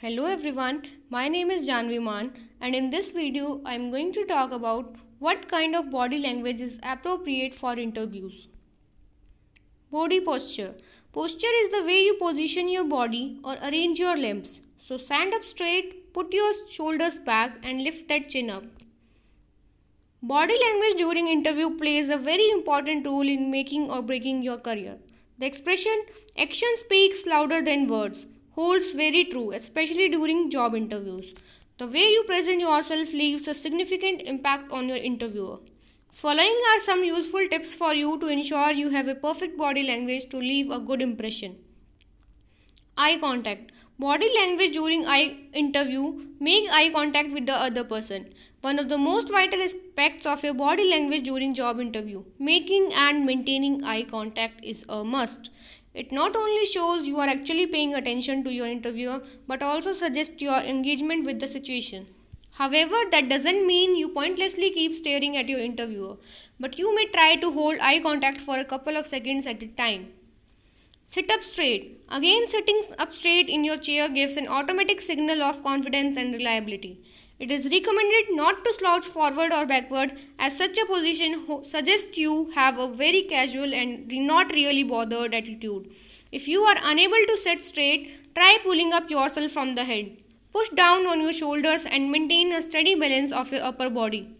Hello everyone, my name is Janvi Man and in this video I am going to talk about what kind of body language is appropriate for interviews. Body posture. Posture is the way you position your body or arrange your limbs. So stand up straight, put your shoulders back and lift that chin up. Body language during interview plays a very important role in making or breaking your career. The expression action speaks louder than words holds very true, especially during job interviews. The way you present yourself leaves a significant impact on your interviewer. Following are some useful tips for you to ensure you have a perfect body language to leave a good impression. Eye contact. Body language during eye interview. Make eye contact with the other person. One of the most vital aspects of your body language during job interview. Making and maintaining eye contact is a must. It not only shows you are actually paying attention to your interviewer but also suggests your engagement with the situation. However, that doesn't mean you pointlessly keep staring at your interviewer, but you may try to hold eye contact for a couple of seconds at a time. Sit up straight. Again, sitting up straight in your chair gives an automatic signal of confidence and reliability. It is recommended not to slouch forward or backward, as such a position suggests you have a very casual and not really bothered attitude. If you are unable to sit straight, try pulling up yourself from the head. Push down on your shoulders and maintain a steady balance of your upper body.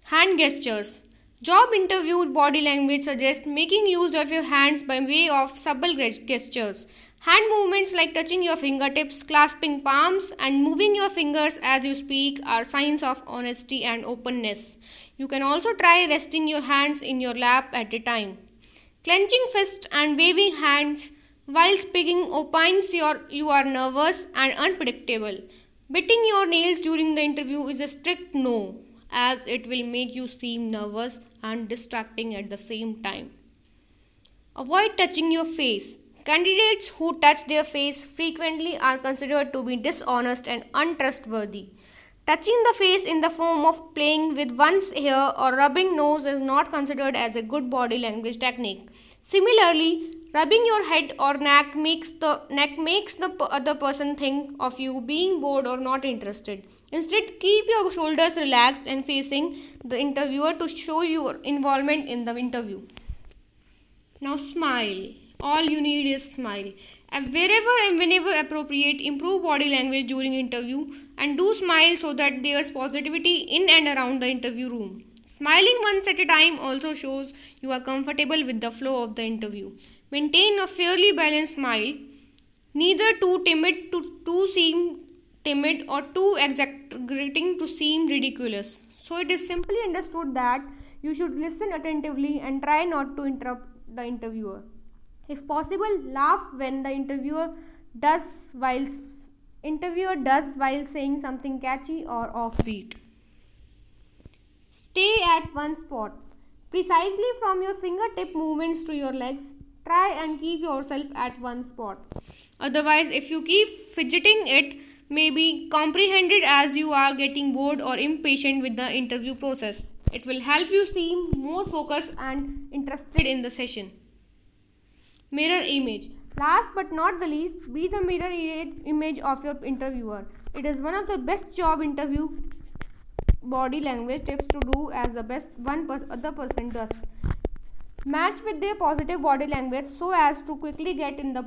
Hand gestures. Job interview body language suggests making use of your hands by way of subtle gestures. Hand movements like touching your fingertips, clasping palms, and moving your fingers as you speak are signs of honesty and openness. You can also try resting your hands in your lap at a time. Clenching fists and waving hands while speaking opines you are nervous and unpredictable. Biting your nails during the interview is a strict no, as it will make you seem nervous and distracting at the same time. Avoid touching your face. Candidates who touch their face frequently are considered to be dishonest and untrustworthy. Touching the face in the form of playing with one's hair or rubbing nose is not considered as a good body language technique. Similarly, rubbing your head or neck makes the other person think of you being bored or not interested. Instead, keep your shoulders relaxed and facing the interviewer to show your involvement in the interview. Now smile. All you need is smile. And wherever and whenever appropriate, improve body language during interview and do smile so that there's positivity in and around the interview room. Smiling once at a time also shows you are comfortable with the flow of the interview. Maintain a fairly balanced smile, neither too timid to seem timid or too exaggerating to seem ridiculous. So it is simply understood that you should listen attentively and try not to interrupt the interviewer. If possible, laugh when the interviewer does while saying something catchy or offbeat. Stay at one spot. Precisely from your fingertip movements to your legs, try and keep yourself at one spot. Otherwise, if you keep fidgeting, it may be comprehended as you are getting bored or impatient with the interview process. It will help you seem more focused and interested in the session. Mirror image. Last but not the least, be the mirror image of your interviewer. It is one of the best job interview body language tips to do as the best other person does. Match with their positive body language so as to quickly get in the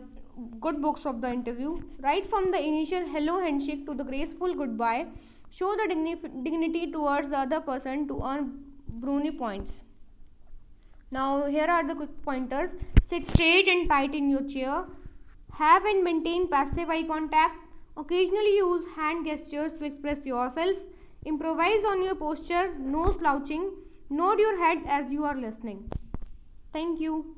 good books of the interview. Right from the initial hello handshake to the graceful goodbye, show the dignity towards the other person to earn brownie points. Now here are the quick pointers. Sit straight and tight in your chair. Have and maintain passive eye contact. Occasionally use hand gestures to express yourself. Improvise on your posture, no slouching. Nod your head as you are listening. Thank you.